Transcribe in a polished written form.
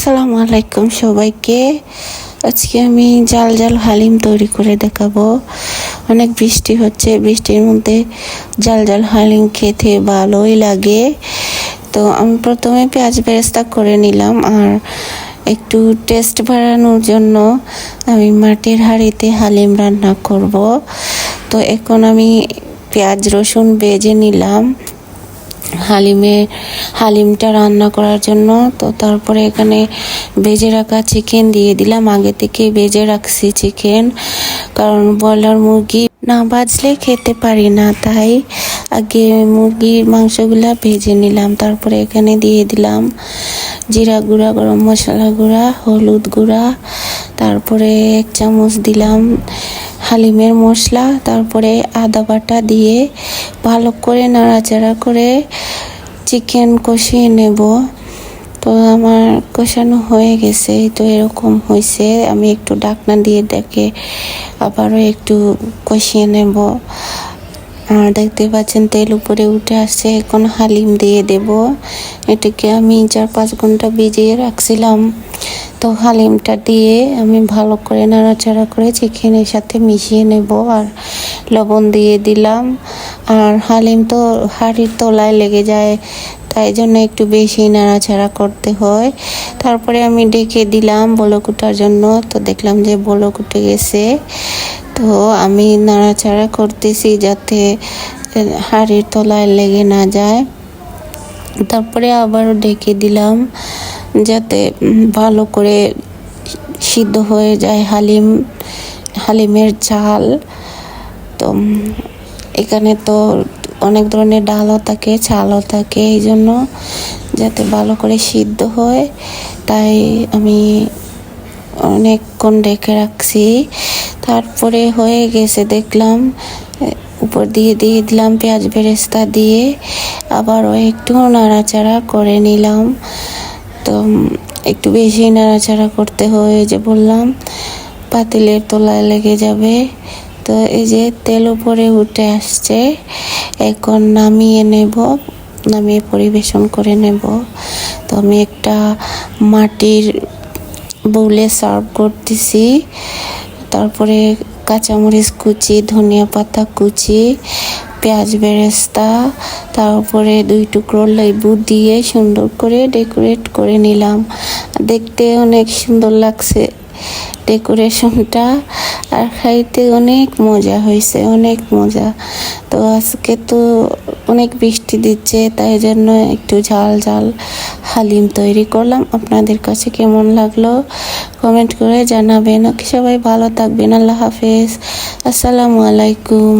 আসসালামু আলাইকুম সবাইকে। আজকে আমি জাল জাল হালিম তৈরি করে দেখাবো। অনেক বৃষ্টি হচ্ছে, বৃষ্টির মধ্যে জাল জাল হালিম খেতে ভালোই লাগে। তো আমি প্রথমে পেঁয়াজ বেরেস্তা করে নিলাম, আর একটু টেস্ট বাড়ানোর জন্য আমি মাটির হাঁড়িতে হালিম রান্না করব। তো এখন আমি পেঁয়াজ রসুন ভেজে নিলাম হালিমটা রান্না করার জন্য। তো তারপরে এখানে ভেজে রাখা চিকেন দিয়ে দিলাম। আগে থেকে ভেজে রাখছি চিকেন, কারণ ব্রয়লার মুরগি না ভাজলে খেতে পারি না, তাই আগে মুরগির মাংসগুলা ভেজে নিলাম। তারপরে এখানে দিয়ে দিলাম জিরা গুঁড়া, গরম মশলা গুঁড়া, হলুদ গুঁড়া, তারপরে 1 চামচ দিলাম হালিমের মশলা, তারপরে আদা বাটা দিয়ে ভালো করে নাড়াচাড়া করে চিকেন কষিয়ে নেব। তো আমার কষানো হয়ে গেছে, তো এরকম হয়েছে। আমি একটু ঢাকনা দিয়ে ডেকে আবারও একটু কষিয়ে নেব। আর দেখতে পাচ্ছেন তেল উপরে উঠে আসছে। এখন হালিম দিয়ে দেব। এটাকে আমি 4-5 ঘন্টা ভিজিয়ে রাখছিলাম। তো হালিমটা দিয়ে আমি ভালো করে নাড়াচাড়া করে চিকেনের সাথে মিশিয়ে নেব, আর লবণ দিয়ে দিলাম। আর হালিম তো হাঁড়ির তলায় লেগে যায়, তাই জন্য একটু বেশি নাড়াচাড়া করতে হয়। তারপরে আমি ডেকে দিলাম বলক ওঠার জন্য। তো দেখলাম যে বলক উঠে গেছে। তো আমি নাড়াচাড়া করতেছি যাতে হাঁড়ির তলায় লেগে না যায়। তারপরে আবারও ডেকে দিলাম যাতে ভালো করে সিদ্ধ হয়ে যায় হালিমের ঝাল। তো এখানে তো অনেক ধরনের ডালও থাকে, চালও থাকে, এই জন্য যাতে ভালো করে সিদ্ধ হয়, তাই আমি অনেকক্ষণ রেখে রাখছি। তারপরে হয়ে গেছে দেখলাম, উপর দিয়ে দিলাম পেঁয়াজ বেরেস্তা দিয়ে আবারও একটু নাড়াচাড়া করে নিলাম। তো একটু বেশি নাড়াচাড়া করতে হয়, যে বললাম পাতিলের তলায় লেগে যাবে। তো এই যে তেল উপরে উঠে আসছে, এখন নামিয়ে পরিবেশন করে নেব। তো আমি একটা মাটির বউলে সার্ভ করতেছি। তারপরে কাঁচামরিচ কুচি, ধনিয়া পাতা কুচি, পেঁয়াজ বেরেস্তা, তারপরে 2 টুকরো লেবু দিয়ে সুন্দর করে ডেকোরেট করে নিলাম। দেখতে অনেক সুন্দর লাগছে ডেকোরেশনটা, আর খাইতে অনেক মজা হয়েছে, অনেক মজা। তো আজকে তো অনেক বৃষ্টি দিচ্ছে, তাই জন্য একটু ঝাল ঝাল হালিম তৈরি করলাম। আপনাদের কাছে কেমন লাগলো কমেন্ট করে জানাবেন। সবাই ভালো থাকবেন। আল্লাহ হাফেজ। আসসালামু আলাইকুম।